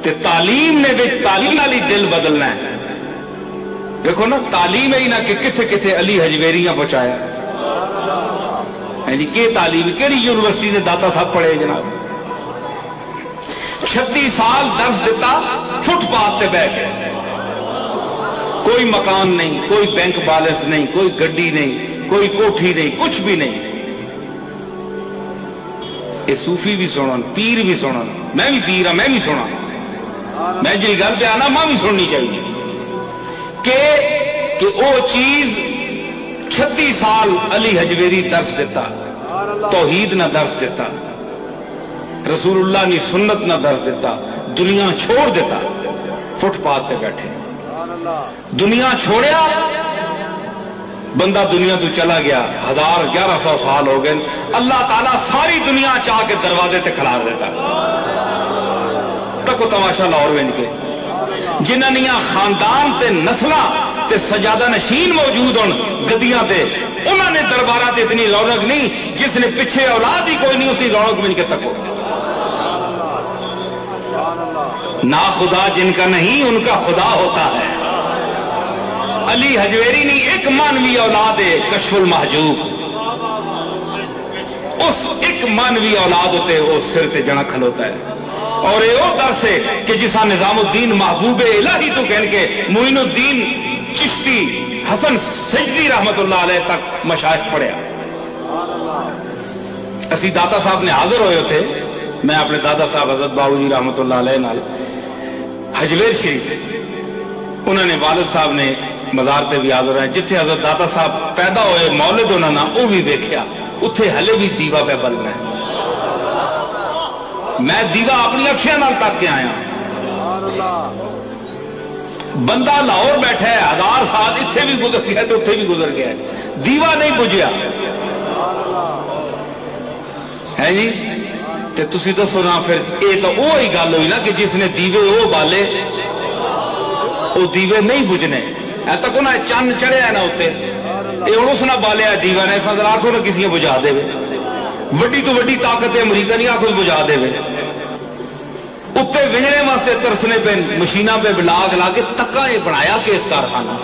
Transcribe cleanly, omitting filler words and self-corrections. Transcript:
تے تعلیم نے وچ تعلیم والی دل بدلنا ہے. دیکھو نا تعلیم ہی نہ کہ کتنے کتنے علی حجویریاں پہنچایا جی. کہ تعلیم کہڑی یونیورسٹی نے داتا صاحب پڑھے جناب؟ 36 سال درس دیتا فٹ پاتھ پہ بیٹھ کے. کوئی مکان نہیں, کوئی بینک بیلنس نہیں, کوئی گڈی نہیں, کوئی کوٹھی نہیں, کچھ بھی نہیں. یہ صوفی بھی سنن, پیر بھی سنن, میں بھی پیر ہاں, میں بھی سنا, میں جی گل پہ آنا ماں بھی سننی چاہیے کہ وہ چیز 36 سال علی حجویری درس دیتا, توحید نہ درس دیتا, رسول اللہ نے سنت نہ درس دیتا, دنیا چھوڑ دیتا, فٹ پاتھ پہ بیٹھے. دنیا چھوڑیا, بندہ دنیا تو چلا گیا, 1100 سال ہو گئے. اللہ تعالیٰ ساری دنیا چاہ کے دروازے تے کھلار دیتا. تک تماشا لاہور وین کے جنہاں خاندان تے نسلاں تے سجادہ نشین موجود ہون گدیاں تے, انہوں نے دربارات اتنی رونق نہیں. جس نے پیچھے اولاد ہی کوئی نہیں, اس کی رونق مل کے تکو. نا خدا جن کا نہیں ان کا خدا ہوتا ہے. علی حجویری نہیں ایک مانوی اولاد ہے کشف المحجوب. اس ایک مانوی اولاد ہوتے وہ سر تے جنا کھلوتا ہے. اور یہ وہ درس ہے کہ جسا نظام الدین محبوب الہی تو کہن کے معین الدین چشتی حسن سجدی رحمت اللہ علیہ تک مشائخ پڑھیا. اسی داتا صاحب نے حاضر ہوئے تھے, میں اپنے دادا صاحب حضرت باؤ جی رحمت اللہ علیہ نال حجویر شریف, انہوں نے والد صاحب نے مزار تے بھی حاضر ہیں جتھے حضرت داتا صاحب پیدا ہوئے, مولد انہوں نے وہ بھی دیکھا, اتھے ہلے بھی دیوا پہ بلنا ہے. میں دیوا اپنی اکھیاں نال تک کے آیا. بندہ لاہور بیٹھا ہے 1000 سال, اتنے بھی گزر گیا تو اتنے بھی گزر گیا, دیوا نہیں بجھیا ہے جی. تے تسی دسو نا پھر یہ تو وہی گل ہوئی نا کہ جس نے دیوے وہ بالے وہ دیوے نہیں بجھنے. ای تک انہیں چند چڑھیا نا اتنے, یہ ہوں اس نہ بالیا دیوا نے, سر آخو نہ کسی بجھا دے. وڈی تو وڈی طاقت امریکہ نہیں آخو بجھا دے. اتنے وجنے واسطے ترسنے پہ مشینہ پہ لاگ لا کے تکا یہ بنایا کہ اس کارخانہ